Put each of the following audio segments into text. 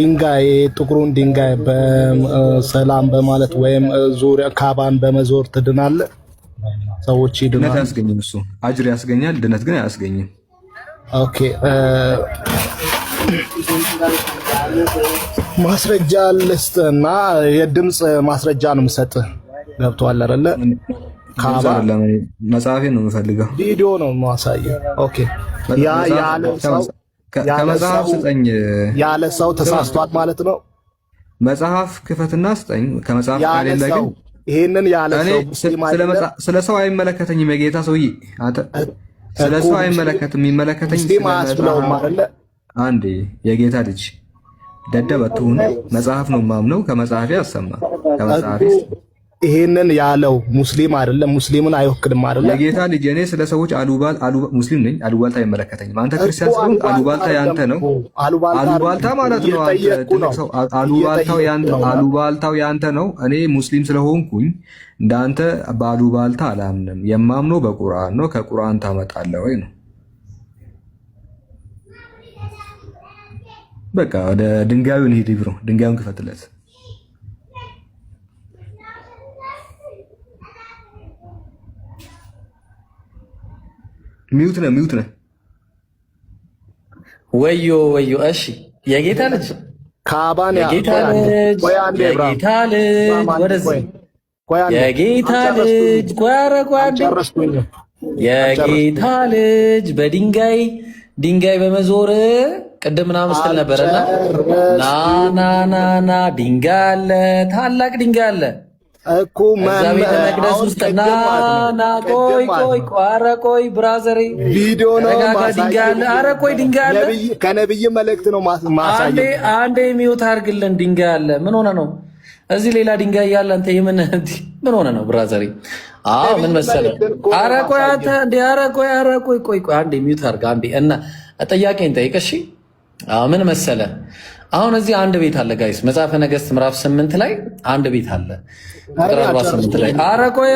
ድንጋይ ጥቁሩን ድንጋይ በሰላም በማለት ወይም ዙሪያ ካባን በመዞር ትድናለህ? ሰዎች ይድናል። ድነት ያስገኝም እሱ አጅር ያስገኛል፣ ድነት ግን አያስገኝም። ኦኬ ማስረጃ ልስጥና የድምጽ ማስረጃ ነው የምሰጥህ። ገብቶሃል አይደለ? ካባ መጽሐፌን ነው የምፈልገው፣ ቪዲዮ ነው የማሳየው። ኦኬ ያ ያለ ሰው ከመጽሐፍ ስጠኝ ያለ ሰው ተሳስቷል ማለት ነው። መጽሐፍ ክፈትና ስጠኝ። ከመጽሐፍ ካሌለ ግን ይሄንን ያለ ሰው ስለ ሰው አይመለከተኝም። የጌታ ሰውዬ አንተ ስለ ሰው አይመለከትም። የሚመለከተኝ አንዴ የጌታ ልጅ ደደበቱን መጽሐፍ ነው ማምነው። ከመጽሐፌ አሰማ ከመጽሐፌ ይሄንን ያለው ሙስሊም አይደለም፣ ሙስሊምን አይወክልም አይደለም። የጌታ ልጅ እኔ ስለ ሰዎች ሙስሊም ነኝ፣ አሉባልታ አይመለከተኝም። አንተ ክርስቲያን ስለሆን አሉባልታ ያንተ ነው። አሉባልታ ማለት ነው አንተ ትልቅ ሰው፣ አሉባልታው ያንተ ነው። እኔ ሙስሊም ስለሆንኩኝ እንዳንተ በአሉባልታ አላምንም። የማምነው በቁርአን ነው። ከቁርአን ታመጣለህ ወይ ነው። በቃ ወደ ድንጋዩ እንሂድ ብሮ፣ ድንጋዩን ክፈትለት። ሚውት ነህ። ወዮ ወዮ። እሺ የጌታ ልጅ ካባን የጌታ ልጅ ወደዚህ የጌታ ልጅ የጌታ ልጅ ድንጋይ በመዞር ቅድም ምናምን ስትል ነበረና ና ድንጋይ አለ፣ ታላቅ ድንጋይ አለ እኮ እዛ ቤተ መቅደስ ውስጥ ና ቆይ ብራዘሬ ቪዲዮ ነው ድንጋይ አለ። ኧረ ቆይ ድንጋይ አለ። ከነብይ መልእክት ነው ማሳየው። አንዴ ሚውት አድርግልን። ድንጋይ አለ። ምን ሆነ ነው እዚህ ሌላ ድንጋይ ያለ? አንተ ምን ሆነ ነው ብራዘሬ? ምን መሰለህ? ኧረ ቆይ አንተ ኧረ ቆይ አንዴ ሚውት አድርግ አንዴ እና ጥያቄን ጠይቅ። እሺ ምን መሰለህ? አሁን እዚህ አንድ ቤት አለ ጋይስ፣ መጽሐፈ ነገሥት ምዕራፍ 8 ላይ አንድ ቤት አለ ቁጥር 48 ላይ። ኧረ ቆይ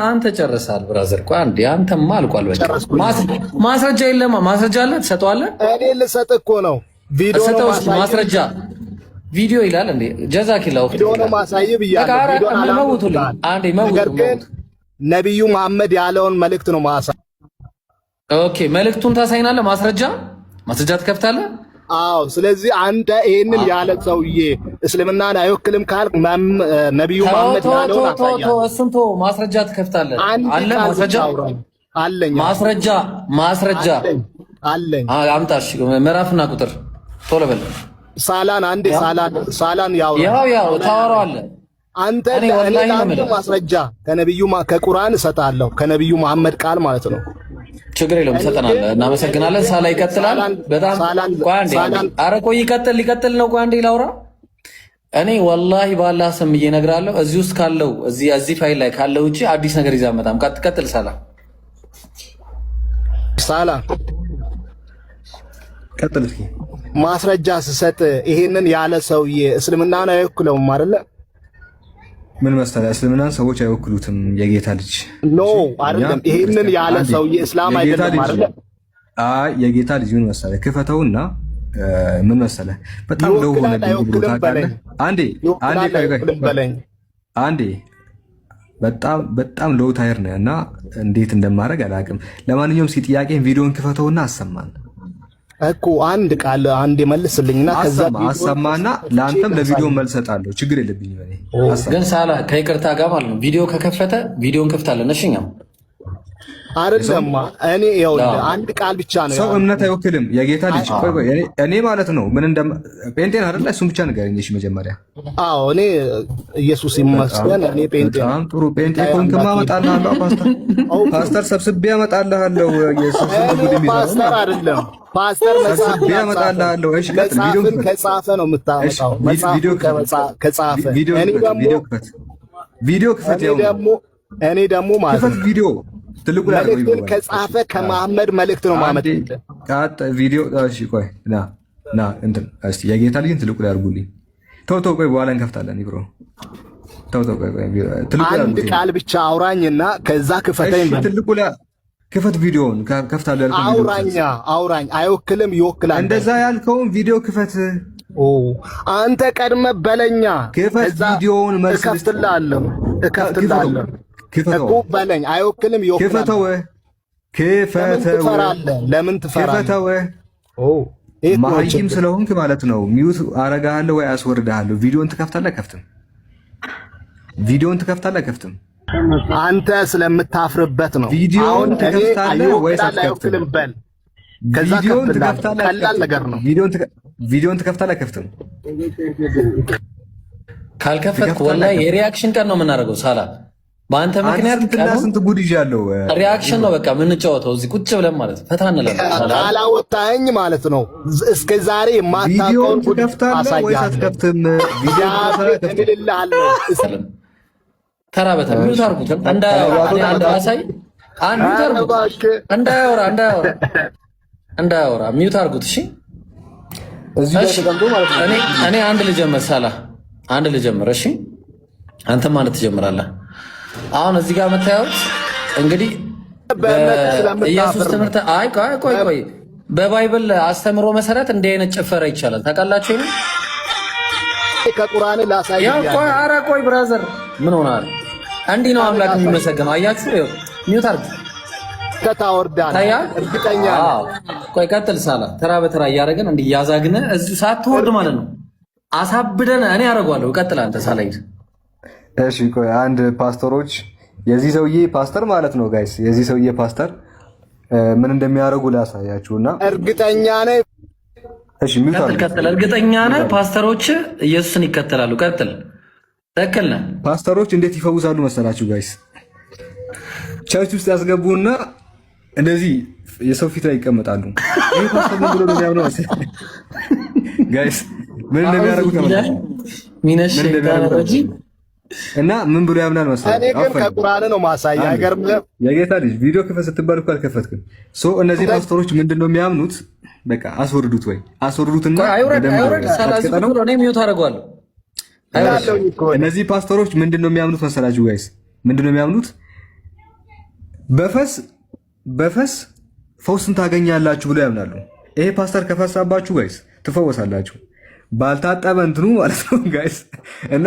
አንተ ጨርሰሃል ብራዘር። ቆይ አንዴ አንተማ አልቋል። በቃ ማስረጃ የለማ። ማስረጃ አለ ትሰጠዋለህ? እኔ ልሰጥህ እኮ ነው። ቪዲዮ ነው ማስረጃ ቪዲዮ ይላል እንዴ? ጀዛኪላሁ ቪዲዮ ነው ማሳየህ ብያለሁ። አንዴ ነብዩ መሐመድ ያለውን መልእክት ነው ማሳየህ። ኦኬ መልእክቱን ታሳይናለህ። ማስረጃ ትከፍታለህ። አዎ ስለዚህ አንተ ይሄንን ያለ ሰውዬ እስልምናን አይወክልም ካልክ ነብዩ መሐመድ ያለውን አሳያለሁ። እሱን ማስረጃ ትከፍታለህ። አለ ማስረጃ አለኝ። አምጣሽ ምዕራፍና ቁጥር ቶሎ በል። ሳላን ያው ታወራዋለህ አንተ። እኔ ማስረጃ ከቁርአን እሰጣለሁ፣ ከነብዩ መሐመድ ቃል ማለት ነው። ችግር የለውም ትሰጠናለህ። እናመሰግናለን። ሳላ ይቀጥላል። በጣም ኧረ ቆይ ሊቀጥል ነው። ቆይ አንዴ ላውራ። እኔ ወላሂ በአላህ ስም እነግርሃለሁ እዚህ ውስጥ ካለው እዚህ ፋይል ላይ ካለው ውጪ አዲስ ነገር ይዛ መጣም። ቀጥል ሳላ ቀጥል። እስኪ ማስረጃ ስሰጥ ይሄንን ያለ ሰውዬ እስልምናን አይወክለውም አይደለ? ምን መሰለህ? እስልምናን ሰዎች አይወክሉትም። የጌታ ልጅ አይደለም። ይሄንን ያለ ሰውዬ እስላም አይደለም አይደለ? የጌታ ልጅ ምን መሰለህ? ክፈተውና ምን መሰለህ? በጣም ለው ሆነ አንዴ በጣም ሎው ታየር ነህ እና እንዴት እንደማደርግ አላውቅም። ለማንኛውም እስኪ ጥያቄን ቪዲዮን ክፈተውና አሰማን እኮ አንድ መልስልኝና ከዛ አሰማና ለአንተም ለቪዲዮ መልስ እሰጣለሁ። ችግር የለብኝም እኔ ግን ሳላ ከይቅርታ ጋር ማለት ነው። ቪዲዮ ከከፈተ ቪዲዮን ከፍታለን። እሺኛው አይደለማ እኔ ይኸውልህ አንድ ቃል ብቻ ነው። ሰው እምነት አይወክልም። የጌታ ልጅ ቆይ እኔ ማለት ነው ምን እንደ ጴንጤን አይደለ? እሱን ብቻ ንገረኝ እሺ መጀመሪያ። አዎ እኔ ኢየሱስ ይመስገን እኔ ጴንጤ። በጣም ጥሩ ጴንጤ ኮንክማ አመጣልሃለሁ። ፓስተር ሰብስቤ አመጣልሃለሁ። ኢየሱስ ፓስተር አይደለም ፓስተር ሰብስቤ አመጣልሃለሁ። እሺ መጽሐፍን ከጻፈ ነው የምታመጣው። መጽሐፍ ከጻፈ ቪዲዮ ክፈት። እኔ ደግሞ ማለት ነው ቪዲዮ ትልቁ ላይ መልእክትን ከጻፈ ከመሐመድ መልእክት ነው ማለት ቪዲዮ። እሺ ቆይ ና እንትን እስቲ የጌታ ልጅን ትልቁ ላይ አድርጉልኝ። ተው ቆይ በኋላ እንከፍታለን። ይብሮ ተው ቆይ ትልቁ ላይ አንድ ቃል ብቻ አውራኝና ከዛ ክፈተኝ። ትልቁ ላይ ክፈት። ቪዲዮውን ከፍታለሁ ያልከው አውራኝ አይወክልም፣ ይወክላል። እንደዛ ያልከውን ቪዲዮ ክፈት። ኦ አንተ ቀድመ በለኛ። ክፈት ቪዲዮውን መልስ እከፍትልሃለሁ እኮ በለኝ። አይወክልም ይወክላል። ክፈተው ለምን ትፈራለህ? ኦ ማይም ስለሆንክ ማለት ነው። ሚውት አረጋለሁ ወይ አስወርዳለሁ። ቪዲዮን ትከፍታለህ ከፍትም ቪዲዮን ትከፍታለህ ከፍትም አንተ ስለምታፍርበት ነው። ቪዲዮን ትከፍታለህ ወይ አትከፍትም? በል ከዛ ከፍታለህ። ቀላል ነገር ነው። ቪዲዮን ትከፍታለህ ከፍትም ካልከፈትክ ወላሂ የሪአክሽን ቀን ነው የምናደርገው። ሳላ በአንተ ምክንያት ስንት ጉድ ይዣለሁ። ሪአክሽን ነው በቃ የምንጫወተው እዚህ ቁጭ ብለን ማለት ፈታ እንላለን። ካላወጣኸኝ ማለት ነው እስከ ዛሬ የማታውቀውን ጉድ ትከፍታለህ ወይ አትከፍትም? ቪዲዮ ተራ በተራ ሚውት አድርጉት። እንዳያወራ ሚውት አድርጉት። እሺ እኔ አንድ ልጀምር ሳላ አንድ ልጀምር። እሺ አንተም ማለት ትጀምራለህ። አሁን እዚህ ጋር የምታዩት እንግዲህ ኢየሱስ ትምህርት ቆይ በባይብል አስተምሮ መሰረት እንዲህ አይነት ጭፈራ ይቻላል ታውቃላችሁ? ከቁርአን ላሳይ ኧረ ቆይ ብራዘር ምን ሆናል? እንዲህ ነው አምላክ የሚመሰገነው። አያችሁ? ሚውት አድርግ ከታወርዳለህ እርግጠኛ ቆይ ቀጥል ሳላ ተራ በተራ እያደረገን እንዲህ እያዛግነ እዚህ ሳትወርድ ማለት ነው አሳብደን እኔ አደርገዋለሁ። ቀጥል አንተ ሳላ ሂድ። እሺ ቆይ አንድ ፓስተሮች የዚህ ሰውዬ ፓስተር ማለት ነው ጋይስ የዚህ ሰውዬ ፓስተር ምን እንደሚያደርጉ ላሳያችሁና እርግጠኛ ነኝ። እሺ ሚውት አድርግ። ቀጥል። እርግጠኛ ነህ ፓስተሮች ኢየሱስን ይከተላሉ? ቀጥል። ትክክል ነህ። ፓስተሮች እንዴት ይፈውሳሉ መሰላችሁ ጋይስ? ቸርች ውስጥ ያስገቡና እንደዚህ የሰው ፊት ላይ ይቀመጣሉ። ይሄ ፓስተር ምን ብሎ ነው የሚያምነው ጋይስ? ምን እንደሚያደርጉ ተመልከቱ። እና ምን ብሎ ያምናል መሰለህ? እኔ ግን ከቁርአን ነው ማሳያ። አይገርምም? የጌታ ልጅ ቪዲዮ ክፈት ስትባል እኮ አልከፈትክም። እነዚህ ፓስተሮች ምንድነው የሚያምኑት? በቃ አስወርዱት ወይ አስወርዱትና አይወረድ ሳላዝ ብሎ ነው ሚውት አደርገዋለሁ። እነዚህ ፓስተሮች ምንድነው የሚያምኑት መሰላችሁ ጋይስ? ምንድነው የሚያምኑት? በፈስ ፈውስን ታገኛላችሁ ብሎ ያምናሉ። ይሄ ፓስተር ከፈሳባችሁ ጋይስ ትፈወሳላችሁ። ባልታጠበ እንትኑ ማለት ነው ጋይስ። እና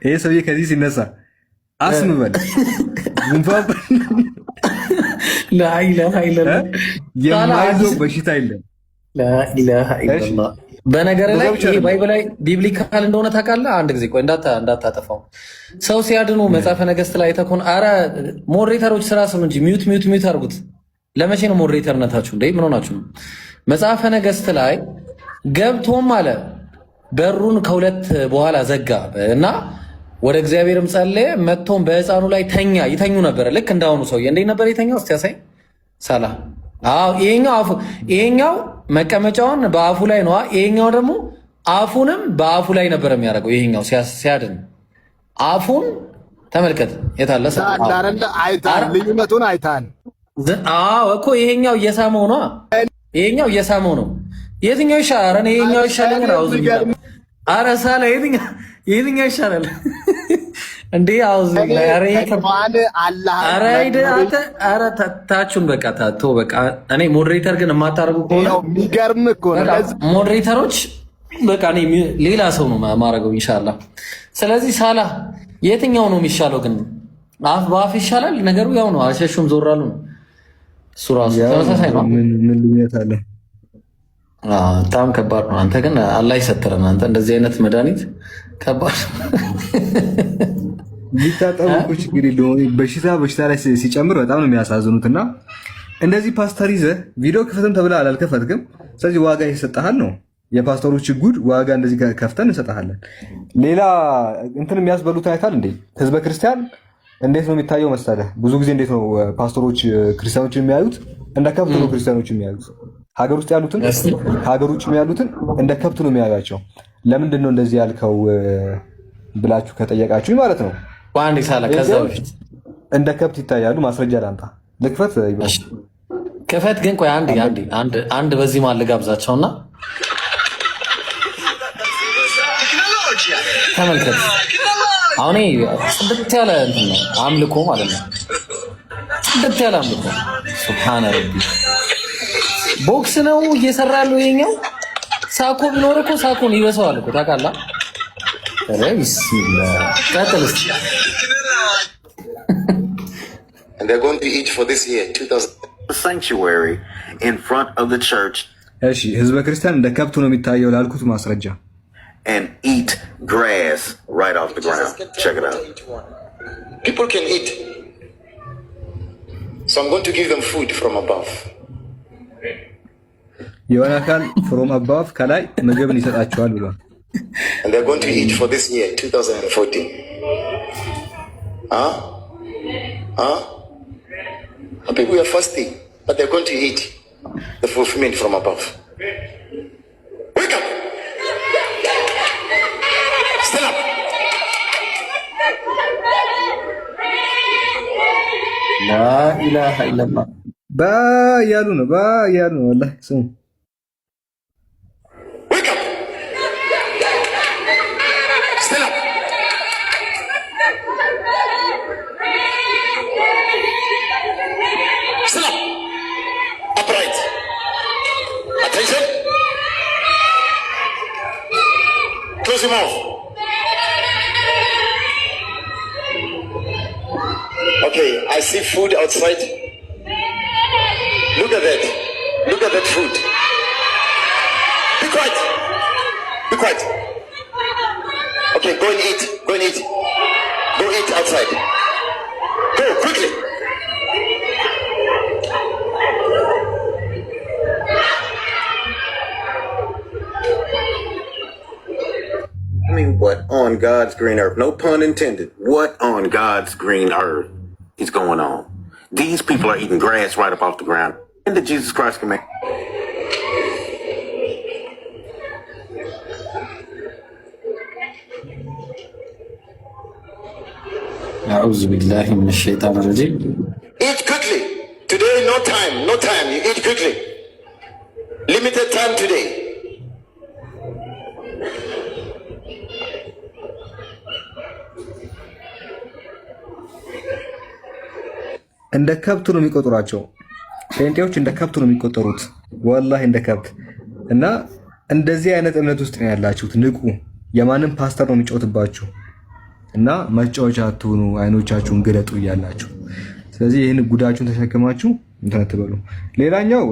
ይሄ ሰውዬ ከዚህ ሲነሳ አስም በል ጉንፋን የማይዞህ በሽታ የለም። በነገር ላይ ይሄ ባይብል ላይ ቢብሊካል እንደሆነ ታውቃለህ። አንድ ጊዜ ቆይ እንዳታጠፋው። ሰው ሲያድኑ መጽሐፈ ነገሥት ላይ ተኮን አረ ሞዴሬተሮች ስራ ስሩ እንጂ ሚውት አድርጉት። ለመቼ ነው ሞዴሬተርነታችሁ እንዴ? ምን ሆናችሁ ነው? መጽሐፈ ነገሥት ላይ ገብቶም አለ በሩን ከሁለት በኋላ ዘጋ እና ወደ እግዚአብሔርም ጸለየ። መጥቶም በሕፃኑ ላይ ይተኙ ነበር። ልክ እንዳሁኑ ሰውዬ እንዴት ነበር የተኛው? እስቲ ያሳይ ሳላ። አዎ ይሄኛው መቀመጫውን በአፉ ላይ ነው። ይሄኛው ደግሞ አፉንም በአፉ ላይ ነበር የሚያደርገው። ይሄኛው ሲያድን አፉን ተመልከት። የታለ ልዩነቱን አይታል? አዎ እኮ ይሄኛው እየሳመው ነው። ይሄኛው እየሳመው ነው። የትኛው ይሻላል? እኔ ይሄኛው ይሻለኛል። አውዝ ኧረ ሳላ የትኛው ይሻላል እንዴ? አውዝ ኧረ ታችሁን በቃ ታቶ በቃ። እኔ ሞዴሬተር ግን የማታደርጉ ከሆነ የሚገርም እኮ ነው። ሞዴሬተሮች በቃ እኔ ሌላ ሰው ነው ማረገው ኢንሻአላህ። ስለዚህ ሳላ የትኛው ነው የሚሻለው ግን? አፍ በአፍ ይሻላል ነገሩ? ያው ነው። አሸሹም ዞራሉ ነው። እሱ ራሱ ተመሳሳይ ነው። ምን ልዩነት አለ? በጣም ከባድ ነው። አንተ ግን አላህ ይሰትረን። አንተ እንደዚህ አይነት መድኃኒት ከባድ ሊታጠቡ ችግር የለውም። በሽታ ላይ ሲጨምር በጣም ነው የሚያሳዝኑት። እና እንደዚህ ፓስተር ይዘህ ቪዲዮ ክፈትም ተብለህ አልከፈትክም። ስለዚህ ዋጋ ይሰጥሃል ነው የፓስተሮች ጉድ። ዋጋ እንደዚህ ከፍተን እንሰጥሃለን። ሌላ እንትን የሚያስበሉት አይታል እንዴ? ህዝበ ክርስቲያን እንዴት ነው የሚታየው መሰለህ? ብዙ ጊዜ እንዴት ነው ፓስተሮች ክርስቲያኖችን የሚያዩት? እንደ ከብት ነው ክርስቲያኖችን የሚያዩት። ሀገር ውስጥ ያሉትን ሀገር ውጭ ያሉትን እንደ ከብት ነው የሚያዩቸው። ለምንድን ነው እንደዚህ ያልከው ብላችሁ ከጠየቃችሁ ማለት ነው ዋንዲ ሳላ ከዛ በፊት እንደ ከብት ይታያሉ። ማስረጃ ላምጣ ልክፈት? ክፈት ግን ቆይ አንድ በዚህ ማል ልጋብዛቸውና ተመልከት። አሁን ጽድት ያለ እንትን ነው አምልኮ ማለት ነው። ጽድት ያላምጥ ሱብሃነ ረቢ። ቦክስ ነው እየሰራ ያለው ይሄኛው። ሳኮ ቢኖር እኮ ሳኮን ይበሳዋል እኮ ታውቃለህ። ኧረ ቢስሚላህ ቀጥል እስኪ። And they're going to eat for this year 2000 sanctuary in front of the church. እሺ ህዝበ ክርስቲያን እንደ ከብት ነው የሚታየው ላልኩት ማስረጃ and eat grass right off the ground. Check it out. People can eat. So I'm going to give them food from above. የሆነ አካል from above ከላይ ምግብን ይሰጣቸዋል ብሏል። And they're going to eat for this year 2014. People are fasting, but they're going to eat the fulfillment from above. Wake up! Stand up! ላ ኢላሃ ኢላላህ ባያሉ ነው ወላሂ ስሙ Wake up! Stand up! Stand up! Upright! Attention! Close your mouth. Okay, I see food outside. Look at that. Look at that food. Be quiet. Be quiet. Okay, go and eat. Go and eat. Go eat outside. Go, quickly. I mean, what on God's green earth? No pun intended. What on God's green earth is going on? These people are eating grass right up off the ground. And did Jesus Christ command? أعوذ بالله من الشيطان الرجيم. Eat quickly. Today, no time. No time. You eat quickly. Limited time today. እንደ ከብት ነው የሚቆጥሯቸው። ጴንጤዎች እንደ ከብት ነው የሚቆጠሩት፣ ወላሂ እንደ ከብት። እና እንደዚህ አይነት እምነት ውስጥ ነው ያላችሁት። ንቁ። የማንም ፓስተር ነው የሚጫወትባችሁ እና መጫወቻ አትሁኑ፣ አይኖቻችሁን ግለጡ እያላችሁ። ስለዚህ ይህን ጉዳችሁን ተሸክማችሁ እንትን አትበሉ። ሌላኛው